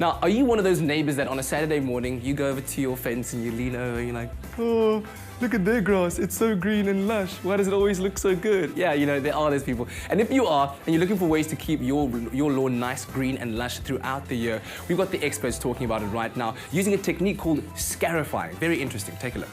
Now, are you one of those neighbors that on a Saturday morning, you go over to your fence and you lean over and you're like, oh, look at their grass, it's so green and lush. Why does it always look so good? Yeah, you know, there are those people. And if you are, and you're looking for ways to keep your lawn nice, green and lush throughout the year, we've got the experts talking about it right now, using a technique called scarifying. Very interesting, take a look.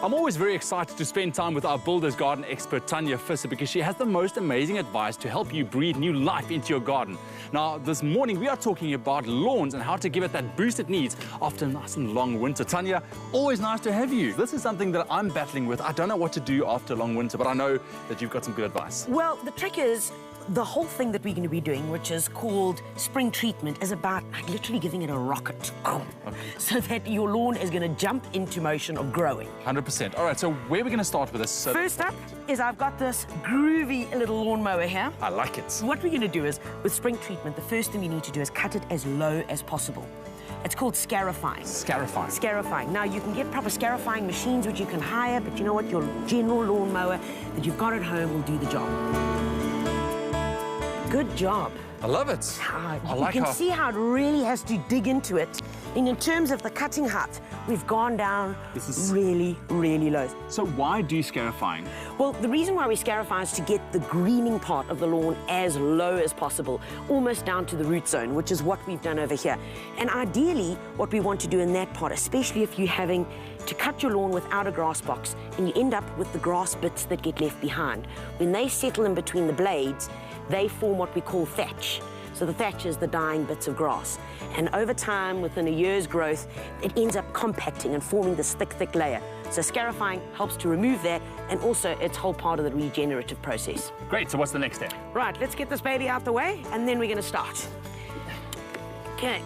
I'm always very excited to spend time with our Builder's Garden expert, Tanya Visser, because she has the most amazing advice to help you breathe new life into your garden. Now, this morning, we are talking about lawns and how to give it that boost it needs after a nice and long winter. Tanya, always nice to have you. This is something that I'm battling with. I don't know what to do after a long winter, but I know that you've got some good advice. Well, the trick is, the whole thing that we're going to be doing, which is called spring treatment, is about literally giving it a rocket. Okay. So that your lawn is going to jump into motion of growing. 100%. All right, so where are we going to start with this? First up is I've got this groovy little lawnmower here. I like it. What we're going to do is, with spring treatment, the first thing we need to do is cut it as low as possible. It's called scarifying. Scarifying. Scarifying. Now, you can get proper scarifying machines which you can hire, but you know what? Your general lawnmower that you've got at home will do the job. Good job. I love it. You can see how it really has to dig into it. And in terms of the cutting height, we've gone down really, really low. So why do scarifying? Well, the reason why we scarify is to get the greening part of the lawn as low as possible, almost down to the root zone, which is what we've done over here. And ideally, what we want to do in that part, especially if you're having to cut your lawn without a grass box, and you end up with the grass bits that get left behind. When they settle in between the blades, they form what we call thatch. So the thatch is the dying bits of grass. And over time, within a year's growth, it ends up compacting and forming this thick, thick layer. So scarifying helps to remove that, and also it's whole part of the regenerative process. Great, so what's the next step? Right, let's get this baby out the way, and then we're gonna start. Okay.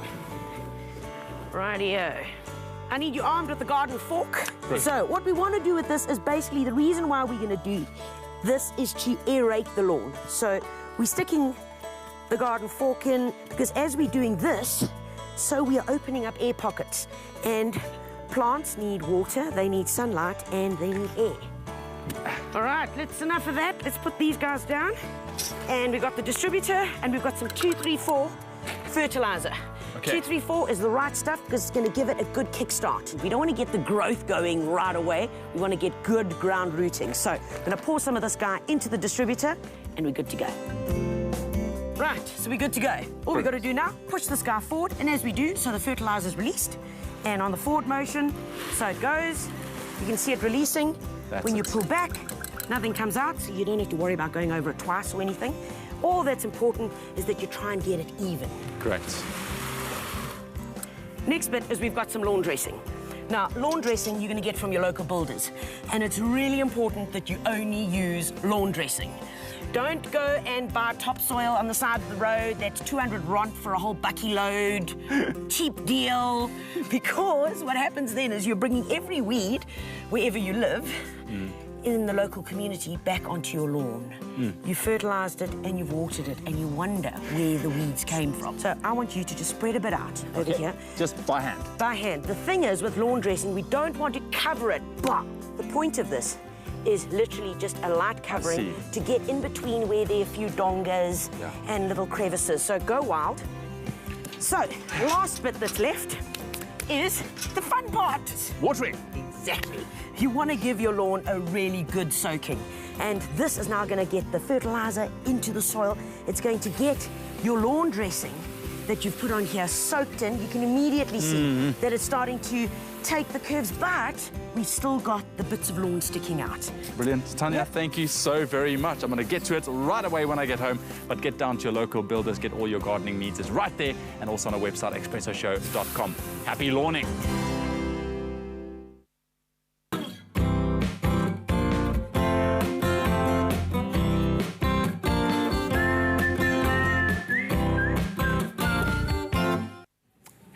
Rightio. I need you armed with the garden fork. Great. So what we want to do with this is basically the reason why we're going to do this is to aerate the lawn. So we're sticking the garden fork in because as we're doing this, so we are opening up air pockets. And plants need water, they need sunlight, and they need air. All right, that's enough of that. Let's put these guys down. And we've got the distributor, and we've got some 234 fertilizer. Okay. 234 is the right stuff because it's going to give it a good kickstart. We don't want to get the growth going right away. We want to get good ground rooting. So I'm going to pour some of this guy into the distributor, and we're good to go. Right, so we're good to go. All we've got to do now, push this guy forward, and as we do, so the fertilizer is released. And on the forward motion, so it goes. You can see it releasing. When you pull back, nothing comes out, so you don't have to worry about going over it twice or anything. All that's important is that you try and get it even. Great. Next bit is we've got some lawn dressing. Now, lawn dressing you're going to get from your local builders, and it's really important that you only use lawn dressing. Don't go and buy topsoil on the side of the road that's 200 rand for a whole bucky load. Cheap deal. Because what happens then is you're bringing every weed, wherever you live, in the local community back onto your lawn. You fertilized it and you've watered it, and you wonder where the weeds came from. So I want you to just spread a bit out over here. Just by hand? By hand. The thing is, with lawn dressing, we don't want to cover it. Blah. The point of this is literally just a light covering to get in between where there are a few dongas and little crevices. So go wild. So, last bit that's left is the fun part. Watering. Exactly. You want to give your lawn a really good soaking. And this is now going to get the fertilizer into the soil. It's going to get your lawn dressing that you've put on here soaked in. You can immediately see that it's starting to take the curves, but we've still got the bits of lawn sticking out. Brilliant. Tanya, thank you so very much. I'm going to get to it right away when I get home, but get down to your local builders, get all your gardening needs. It's right there, and also on our website, expressoshow.com. Happy lawning.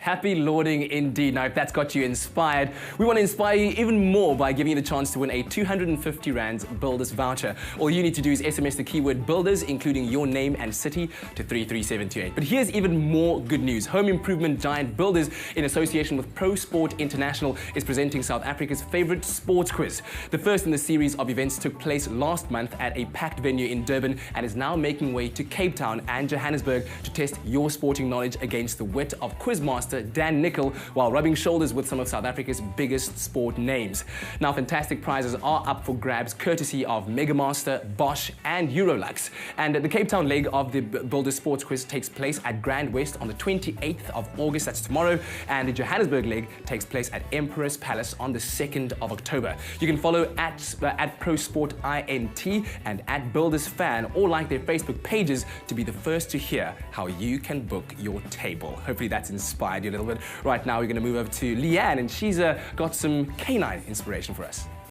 Happy Lording indeed. Now, if that's got you inspired, we want to inspire you even more by giving you the chance to win a 250 Rands Builders voucher. All you need to do is SMS the keyword Builders, including your name and city, to 33728. But here's even more good news. Home improvement giant Builders, in association with Pro Sport International, is presenting South Africa's favorite sports quiz. The first in the series of events took place last month at a packed venue in Durban and is now making way to Cape Town and Johannesburg to test your sporting knowledge against the wit of quizmaster Dan Nicol, while rubbing shoulders with some of South Africa's biggest sport names. Now, fantastic prizes are up for grabs courtesy of Megamaster, Bosch and Eurolux. And the Cape Town leg of the Builders Sports Quiz takes place at Grand West on the 28th of August, that's tomorrow, and the Johannesburg leg takes place at Emperor's Palace on the 2nd of October. You can follow at ProSportINT and at Builders Fan, or like their Facebook pages to be the first to hear how you can book your table. Hopefully that's inspired you a little bit. Right now we're going to move over to Leanne, and she's got some canine inspiration for us.